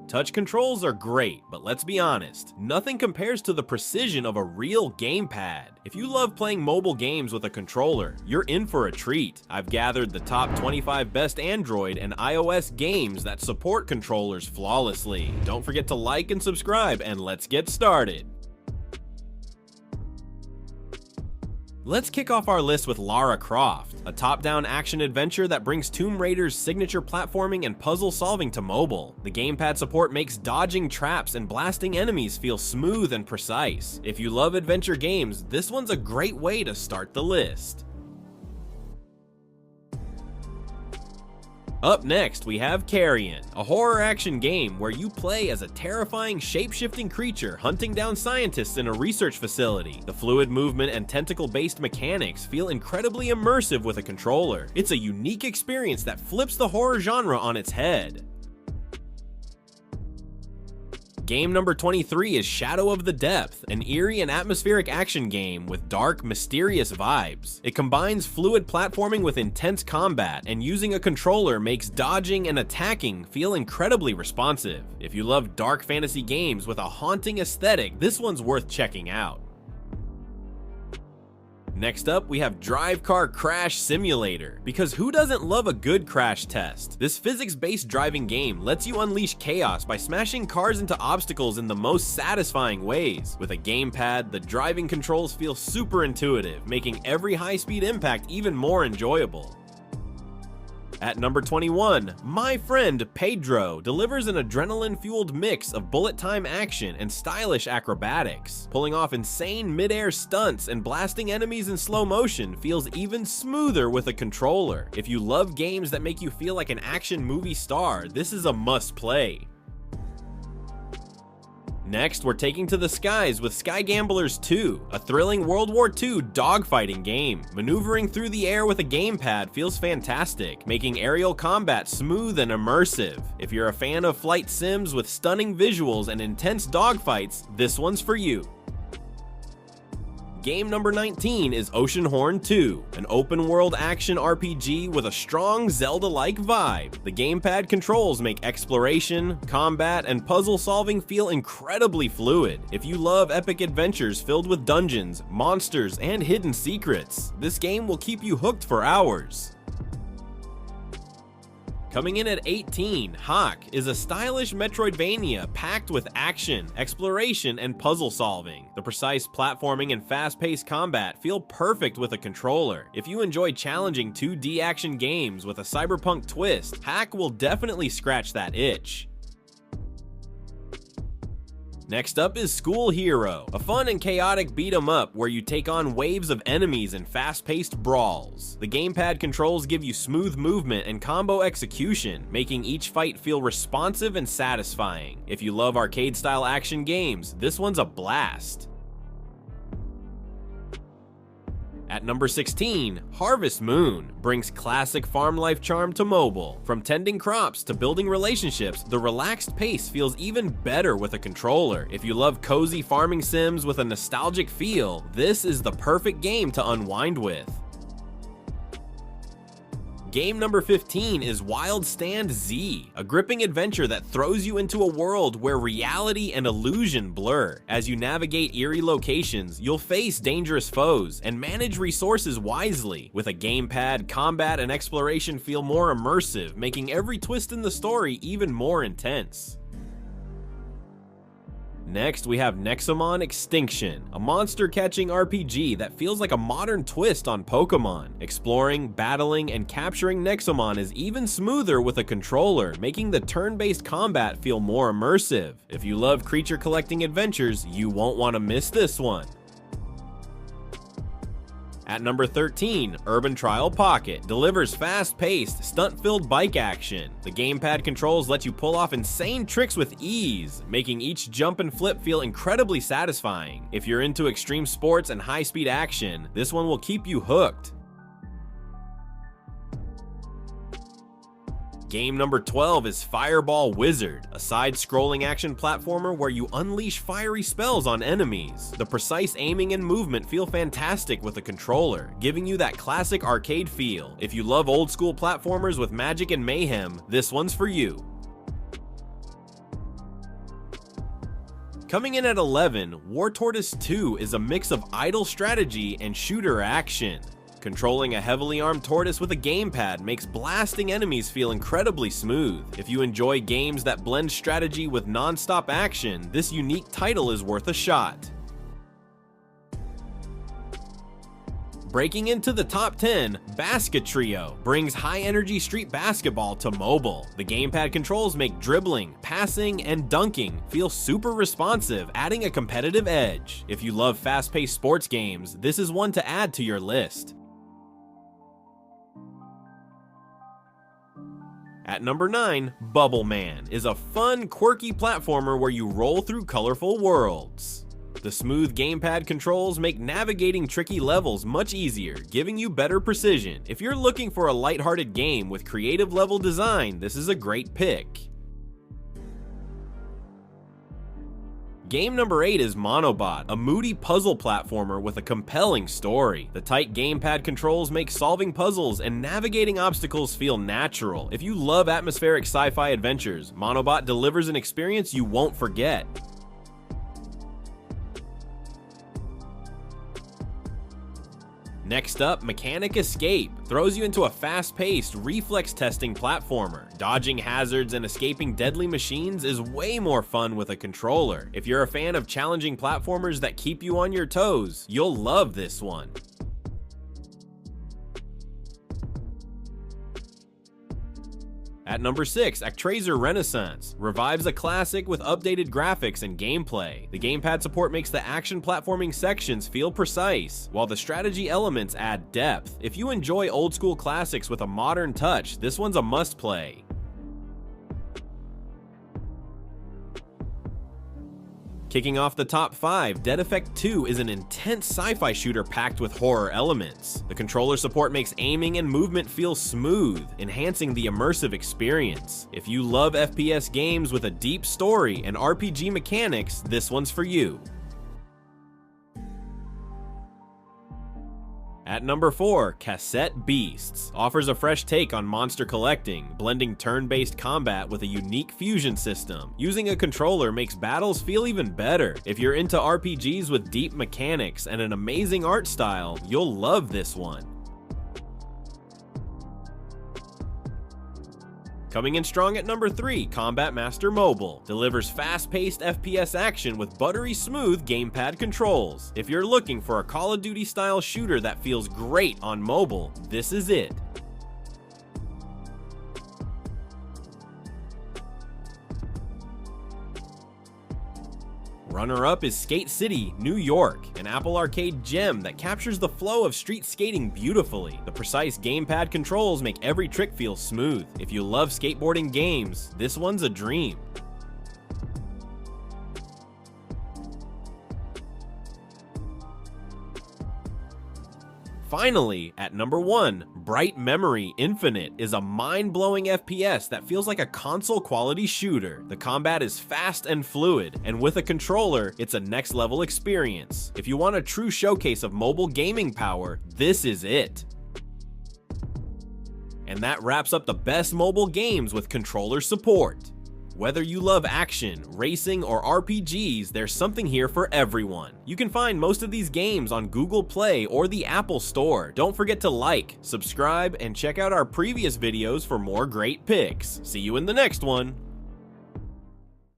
Touch controls are great, but let's be honest, nothing compares to the precision of a real gamepad. If you love playing mobile games with a controller, you're in for a treat. I've gathered the top 25 best Android and iOS games that support controllers flawlessly. Don't forget to like and subscribe, and let's get started. Let's kick off our list with Lara Croft, a top-down action-adventure that brings Tomb Raider's signature platforming and puzzle solving to mobile. The gamepad support makes dodging traps and blasting enemies feel smooth and precise. If you love adventure games, this one's a great way to start the list. Up next, we have Carrion, a horror action game where you play as a terrifying shape-shifting creature hunting down scientists in a research facility. The fluid movement and tentacle-based mechanics feel incredibly immersive with a controller. It's a unique experience that flips the horror genre on its head. Game number 23 is Shadow of the Depth, an eerie and atmospheric action game with dark, mysterious vibes. It combines fluid platforming with intense combat, and using a controller makes dodging and attacking feel incredibly responsive. If you love dark fantasy games with a haunting aesthetic, this one's worth checking out. Next up, we have Drive Car Crash Simulator, because who doesn't love a good crash test? This physics-based driving game lets you unleash chaos by smashing cars into obstacles in the most satisfying ways. With a gamepad, the driving controls feel super intuitive, making every high-speed impact even more enjoyable. At number 21, My Friend Pedro delivers an adrenaline-fueled mix of bullet-time action and stylish acrobatics. Pulling off insane mid-air stunts and blasting enemies in slow motion feels even smoother with a controller. If you love games that make you feel like an action movie star, this is a must-play. Next, we're taking to the skies with Sky Gamblers 2, a thrilling World War II dogfighting game. Maneuvering through the air with a gamepad feels fantastic, making aerial combat smooth and immersive. If you're a fan of flight sims with stunning visuals and intense dogfights, this one's for you. Game number 19 is Oceanhorn 2, an open-world action RPG with a strong Zelda-like vibe. The gamepad controls make exploration, combat, and puzzle solving feel incredibly fluid. If you love epic adventures filled with dungeons, monsters, and hidden secrets, this game will keep you hooked for hours. Coming in at 18, HAAK is a stylish Metroidvania packed with action, exploration, and puzzle solving. The precise platforming and fast-paced combat feel perfect with a controller. If you enjoy challenging 2D action games with a cyberpunk twist, HAAK will definitely scratch that itch. Next up is School Hero, a fun and chaotic beat-em-up where you take on waves of enemies in fast-paced brawls. The gamepad controls give you smooth movement and combo execution, making each fight feel responsive and satisfying. If you love arcade-style action games, this one's a blast. At number 16, Harvest Moon brings classic farm life charm to mobile. From tending crops to building relationships, the relaxed pace feels even better with a controller. If you love cozy farming sims with a nostalgic feel, this is the perfect game to unwind with. Game number 15 is WildStandZ, a gripping adventure that throws you into a world where reality and illusion blur. As you navigate eerie locations, you'll face dangerous foes and manage resources wisely. With a gamepad, combat and exploration feel more immersive, making every twist in the story even more intense. Next, we have Nexomon Extinction, a monster-catching RPG that feels like a modern twist on Pokemon. Exploring, battling, and capturing Nexomon is even smoother with a controller, making the turn-based combat feel more immersive. If you love creature collecting adventures, you won't want to miss this one. At number 13, Urban Trial Pocket delivers fast-paced, stunt-filled bike action. The gamepad controls let you pull off insane tricks with ease, making each jump and flip feel incredibly satisfying. If you're into extreme sports and high-speed action, this one will keep you hooked. Game number 12 is Fireball Wizard, a side-scrolling action platformer where you unleash fiery spells on enemies. The precise aiming and movement feel fantastic with a controller, giving you that classic arcade feel. If you love old-school platformers with magic and mayhem, this one's for you. Coming in at 11, War Tortoise 2 is a mix of idle strategy and shooter action. Controlling a heavily armed tortoise with a gamepad makes blasting enemies feel incredibly smooth. If you enjoy games that blend strategy with non-stop action, this unique title is worth a shot. Breaking into the top 10, Basketrio brings high-energy street basketball to mobile. The gamepad controls make dribbling, passing, and dunking feel super responsive, adding a competitive edge. If you love fast-paced sports games, this is one to add to your list. At number 9, Bubble Man is a fun, quirky platformer where you roll through colorful worlds. The smooth gamepad controls make navigating tricky levels much easier, giving you better precision. If you're looking for a lighthearted game with creative level design, this is a great pick. Game number 8 is MonoBot, a moody puzzle platformer with a compelling story. The tight gamepad controls make solving puzzles and navigating obstacles feel natural. If you love atmospheric sci-fi adventures, MonoBot delivers an experience you won't forget. Next up, Mechanic Escape throws you into a fast-paced, reflex-testing platformer. Dodging hazards and escaping deadly machines is way more fun with a controller. If you're a fan of challenging platformers that keep you on your toes, you'll love this one. At number 6, Actraiser Renaissance revives a classic with updated graphics and gameplay. The gamepad support makes the action platforming sections feel precise, while the strategy elements add depth. If you enjoy old school classics with a modern touch, this one's a must-play. Kicking off the top 5, Dead Effect 2 is an intense sci-fi shooter packed with horror elements. The controller support makes aiming and movement feel smooth, enhancing the immersive experience. If you love FPS games with a deep story and RPG mechanics, this one's for you. At number 4, Cassette Beasts offers a fresh take on monster collecting, blending turn-based combat with a unique fusion system. Using a controller makes battles feel even better. If you're into RPGs with deep mechanics and an amazing art style, you'll love this one. Coming in strong at number 3, Combat Master Mobile delivers fast-paced FPS action with buttery smooth gamepad controls. If you're looking for a Call of Duty style shooter that feels great on mobile, this is it. Runner-up is Skate City, New York, an Apple Arcade gem that captures the flow of street skating beautifully. The precise gamepad controls make every trick feel smooth. If you love skateboarding games, this one's a dream. Finally, at number 1, Bright Memory Infinite is a mind-blowing FPS that feels like a console-quality shooter. The combat is fast and fluid, and with a controller, it's a next-level experience. If you want a true showcase of mobile gaming power, this is it. And that wraps up the best mobile games with controller support. Whether you love action, racing, or RPGs, there's something here for everyone. You can find most of these games on Google Play or the Apple Store. Don't forget to like, subscribe, and check out our previous videos for more great picks. See you in the next one.